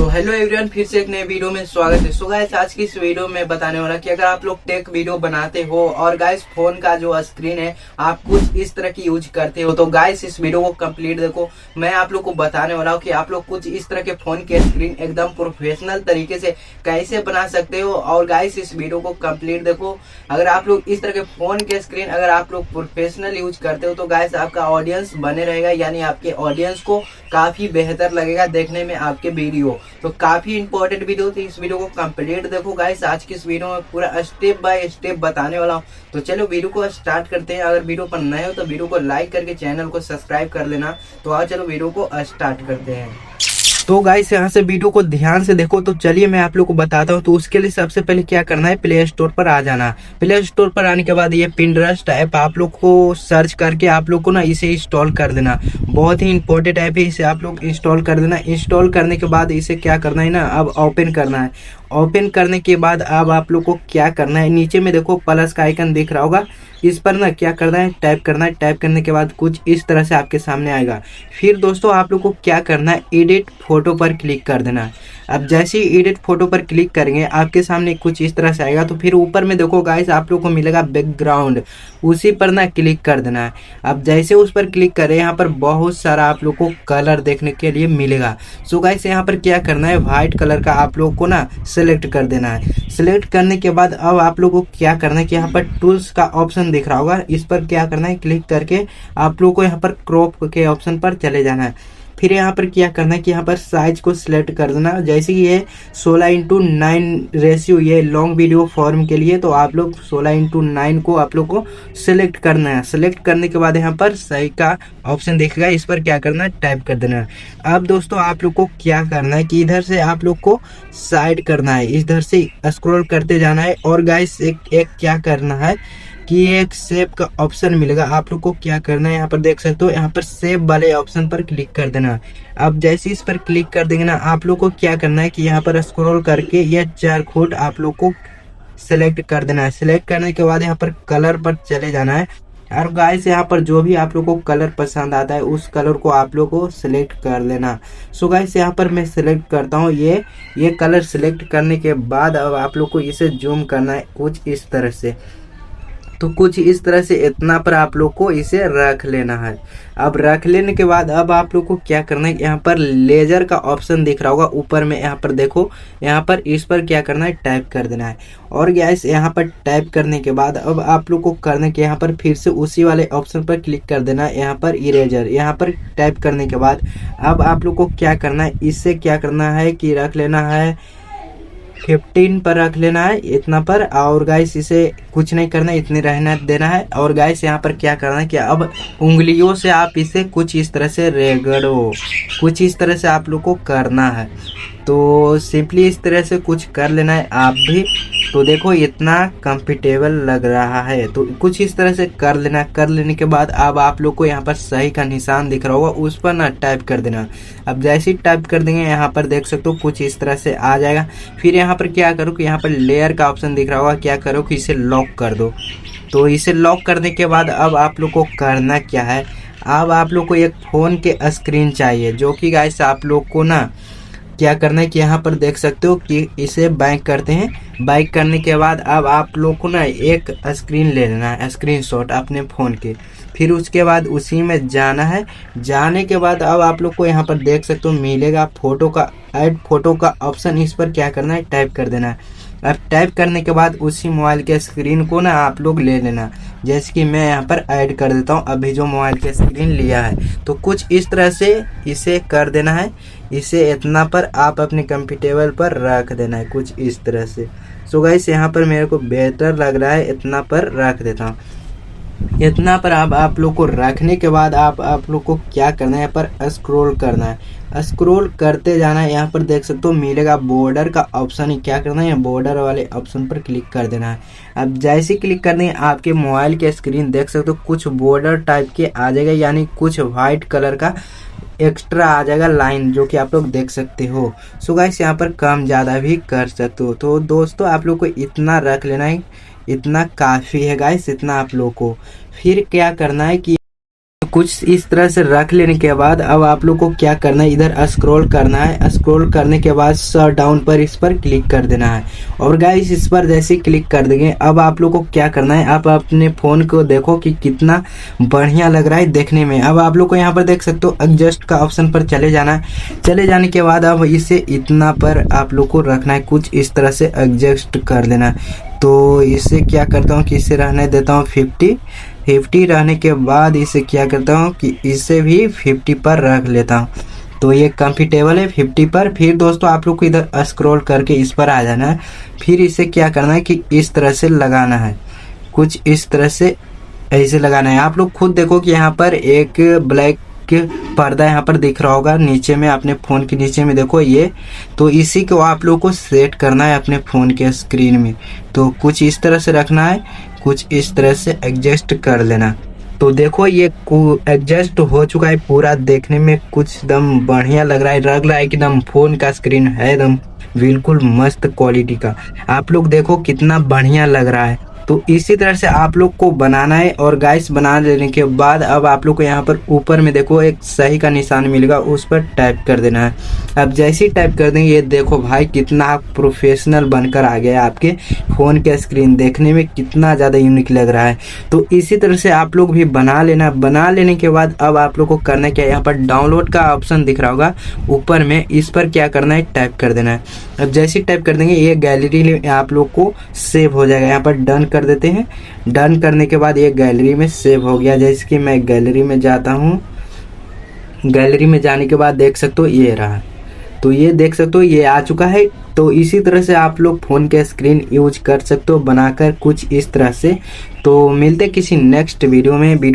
तो hello everyone, फिर से एक नए वीडियो में स्वागत है। सो गाइस, आज की इस वीडियो में बताने वाला कि अगर आप लोग टेक वीडियो बनाते हो और गाइस फोन का जो स्क्रीन है आप कुछ इस तरह की यूज करते हो, तो गाइस इस वीडियो को कंप्लीट देखो। मैं आप लोग को बताने वाला हूँ कि आप लोग कुछ इस तरह के फोन के स्क्रीन एकदम प्रोफेशनल तरीके से कैसे बना सकते हो। और गाइस इस वीडियो को कंप्लीट देखो। अगर आप लोग इस तरह के फोन के स्क्रीन अगर आप लोग प्रोफेशनल यूज करते हो तो गाइस आपका ऑडियंस बने रहेगा, यानी आपके ऑडियंस को काफी बेहतर लगेगा देखने में आपके वीडियो। तो काफी इंपॉर्टेंट वीडियो थी, इस वीडियो को कंप्लीट देखो गाइस। आज की इस वीडियो में पूरा स्टेप बाय स्टेप बताने वाला हूँ। तो चलो वीडियो को स्टार्ट करते हैं। अगर वीडियो पर नए हो तो वीडियो को लाइक करके चैनल को सब्सक्राइब कर लेना। तो आओ चलो वीडियो को स्टार्ट करते हैं। तो गाइस यहाँ से वीडियो को ध्यान से देखो। तो चलिए मैं आप लोग को बताता हूँ। तो उसके लिए सबसे पहले क्या करना है, प्ले स्टोर पर आ जाना। प्ले स्टोर पर आने के बाद ये पिंटरेस्ट ऐप आप लोग को सर्च करके आप लोग को ना इसे इंस्टॉल कर देना। बहुत ही इंपॉर्टेंट ऐप है, इसे आप लोग इंस्टॉल कर देना। इंस्टॉल करने के बाद इसे क्या करना है ना, अब ओपन करना है। ओपन करने के बाद अब आप लोग को क्या करना है, नीचे में देखो प्लस का आइकन दिख रहा होगा, इस पर ना क्या करना है, टाइप करना है। टाइप करने के बाद कुछ इस तरह से आपके सामने आएगा। फिर दोस्तों आप लोग को क्या करना है, एडिट फोटो पर क्लिक कर देना है। अब जैसे ही एडिट फोटो पर क्लिक करेंगे आपके सामने कुछ इस तरह से आएगा। तो फिर ऊपर में देखो गाइस आप लोग को मिलेगा बैकग्राउंड, उसी पर ना क्लिक कर देना है। अब जैसे उस पर क्लिक करें यहाँ पर बहुत सारा आप लोग को कलर देखने के लिए मिलेगा। सो गाइस यहाँ पर क्या करना है, व्हाइट कलर का आप लोग को ना सेलेक्ट कर देना है। सेलेक्ट करने के बाद अब आप लोग को क्या करना है कि यहाँ पर टूल्स का ऑप्शन दिख रहा होगा, इस पर क्या करना है, क्लिक करके आप लोग को यहाँ पर क्रॉप के ऑप्शन पर चले जाना है। फिर यहाँ पर क्या करना है कि यहाँ पर साइज को सिलेक्ट कर देना। जैसे कि ये 16:9 रेशियो ये लॉन्ग वीडियो फॉर्म के लिए, तो आप लोग 16:9 को आप लोग को सिलेक्ट करना है। सिलेक्ट करने के बाद यहाँ पर सही का ऑप्शन दिखेगा, इस पर क्या करना है, टाइप कर देना है। अब दोस्तों आप लोग को क्या करना है कि इधर से आप लोग को साइड करना है, इधर से स्क्रॉल करते जाना है। और गाइस एक क्या करना है कि एक सेव का ऑप्शन मिलेगा, आप लोग को क्या करना है, यहाँ पर देख सकते हो, यहाँ पर सेव वाले ऑप्शन पर क्लिक कर देना। अब जैसे इस पर क्लिक कर देंगे ना, आप लोग को क्या करना है कि यहाँ पर स्क्रॉल करके ये 4 कोड आप लोग को सिलेक्ट कर देना है। सिलेक्ट करने के बाद यहाँ पर कलर पर चले जाना है। और गाइस यहाँ पर जो भी आप लोग को कलर पसंद आता है उस कलर को आप लोग को सिलेक्ट कर लेना। सो गाइस यहाँ पर मैं सिलेक्ट करता हूँ ये कलर। सिलेक्ट करने के बाद अब आप लोग को इसे जूम करना है कुछ इस तरह से। तो कुछ इस तरह से इतना पर आप लोग को इसे रख लेना है। अब रख लेने के बाद अब आप लोग को क्या करना है, यहाँ पर लेजर का ऑप्शन दिख रहा होगा ऊपर में, यहाँ पर देखो, यहाँ पर इस पर क्या करना है, टाइप कर देना है। और गाइस यहाँ पर टाइप करने के बाद अब आप लोग को करने के यहाँ पर फिर से उसी वाले ऑप्शन पर क्लिक कर देना है। यहाँ पर इरेजर, यहाँ पर टाइप करने के बाद अब आप लोग को क्या करना है, इससे क्या करना है कि रख लेना है 15 पर रख लेना है, इतना पर। और गाइस इसे कुछ नहीं करना, इतने रहना देना है। और गाइस यहाँ पर क्या करना है कि अब उंगलियों से आप इसे कुछ इस तरह से रगड़ो, कुछ इस तरह से आप लोग को करना है। तो सिंपली इस तरह से कुछ कर लेना है आप भी। तो देखो इतना कंफर्टेबल लग रहा है, तो कुछ इस तरह से कर लेना। कर लेने के बाद अब आप लोग को यहाँ पर सही का निशान दिख रहा होगा, उस पर ना टाइप कर देना। अब जैसे ही टाइप कर देंगे यहाँ पर देख सकते हो कुछ इस तरह से आ जाएगा। फिर यहाँ पर क्या करो कि यहाँ पर लेयर का ऑप्शन दिख रहा होगा, क्या करो कि इसे लॉक कर दो। तो इसे लॉक करने के बाद अब आप लोग को करना क्या है, अब आप लोग को एक फ़ोन के स्क्रीन चाहिए, जो कि गाइस आप लोग को ना क्या करना है कि यहाँ पर देख सकते हो कि इसे बैक करते हैं। बैक करने के बाद अब आप लोग को ना एक स्क्रीन ले लेना है, स्क्रीनशॉट अपने फ़ोन के। फिर उसके बाद उसी में जाना है। जाने के बाद अब आप लोग को यहाँ पर देख सकते हो मिलेगा फोटो का, ऐड फोटो का ऑप्शन, इस पर क्या करना है, टाइप कर देना है। अब टाइप करने के बाद उसी मोबाइल के स्क्रीन को ना आप लोग ले लेना। जैसे कि मैं यहाँ पर ऐड कर देता हूँ अभी जो मोबाइल के स्क्रीन लिया है। तो कुछ इस तरह से इसे कर देना है। इसे इतना पर आप अपने कंप्यूटर पर रख देना है, कुछ इस तरह से। सो गाइस यहाँ पर मेरे को बेहतर लग रहा है, इतना पर रख देता हूँ। इतना पर आप लोग को रखने के बाद आप लोग को क्या करना है, यहाँ पर स्क्रॉल करना है। स्क्रॉल करते जाना है। यहाँ पर देख सकते हो मिलेगा बॉर्डर का ऑप्शन, क्या करना है, बॉर्डर वाले ऑप्शन पर क्लिक कर देना है। अब जैसे क्लिक कर देंगे आपके मोबाइल के स्क्रीन देख सकते हो कुछ बॉर्डर टाइप के आ जाएगा, यानी कुछ वाइट कलर का एक्स्ट्रा आ जाएगा लाइन, जो कि आप लोग देख सकते हो। सो गाइस यहाँ पर कम ज़्यादा भी कर सकते हो। तो दोस्तों आप लोग को इतना रख लेना है, इतना काफ़ी है गाइस, इतना आप लोग को। फिर क्या करना है कि कुछ इस तरह से रख लेने के बाद अब आप लोग को क्या करना है, इधर स्क्रॉल करना है। स्क्रॉल करने के बाद डाउन पर इस पर क्लिक कर देना है। और गाइस इस पर जैसे क्लिक कर देंगे अब आप लोग को क्या करना है, आप अपने फ़ोन को देखो कि कितना बढ़िया लग रहा है देखने में। अब आप लोग को यहाँ पर देख सकते हो एडजस्ट का ऑप्शन पर चले जाना है। चले जाने के बाद अब इसे इतना पर आप लोग को रखना है, कुछ इस तरह से एडजस्ट कर देना है। तो इसे क्या करता हूँ कि इसे रहने देता हूँ 50 रहने के बाद इसे क्या करता हूँ कि इसे भी 50 पर रख लेता हूँ। तो ये कंफर्टेबल है 50 पर। फिर दोस्तों आप लोग को इधर स्क्रॉल करके इस पर आ जाना है। फिर इसे क्या करना है कि इस तरह से लगाना है, कुछ इस तरह से ऐसे लगाना है। आप लोग खुद देखो कि यहाँ पर एक ब्लैक पर्दा यहाँ पर दिख रहा होगा नीचे में, अपने फ़ोन के नीचे में देखो ये। तो इसी को आप लोग को सेट करना है अपने फ़ोन के स्क्रीन में। तो कुछ इस तरह से रखना है, कुछ इस तरह से एडजस्ट कर लेना। तो देखो ये एडजस्ट हो चुका है पूरा, देखने में कुछ एकदम बढ़िया लग रहा है कि एकदम फ़ोन का स्क्रीन है एकदम बिल्कुल मस्त क्वालिटी का। आप लोग देखो कितना बढ़िया लग रहा है। तो इसी तरह से आप लोग को बनाना है। और गाइस बना लेने के बाद अब आप लोग को यहाँ पर ऊपर में देखो एक सही का निशान मिलेगा, उस पर टाइप कर देना है। अब जैसे ही टाइप कर देंगे ये देखो भाई कितना प्रोफेशनल बनकर आ गया आपके फ़ोन के स्क्रीन, देखने में कितना ज़्यादा यूनिक लग रहा है। तो इसी तरह से आप लोग भी बना लेना। बना लेने के बाद अब आप लोग को करना क्या है, यहाँ पर डाउनलोड का ऑप्शन दिख रहा होगा ऊपर में, इस पर क्या करना है टाइप कर देना है। अब जैसे ही टाइप कर देंगे ये गैलरी में आप लोग को सेव हो जाएगा। यहाँ पर डन कर देते हैं। डन करने के बाद ये गैलरी में सेव हो गया। जैसे कि मैं गैलरी में जाता हूँ, गैलरी में जाने के बाद देख सकते हो ये रहा। तो ये देख सकते हो ये आ चुका है। तो इसी तरह से आप लोग फ़ोन के स्क्रीन यूज कर सकते हो बनाकर कुछ इस तरह से। तो मिलते किसी नेक्स्ट वीडियो में।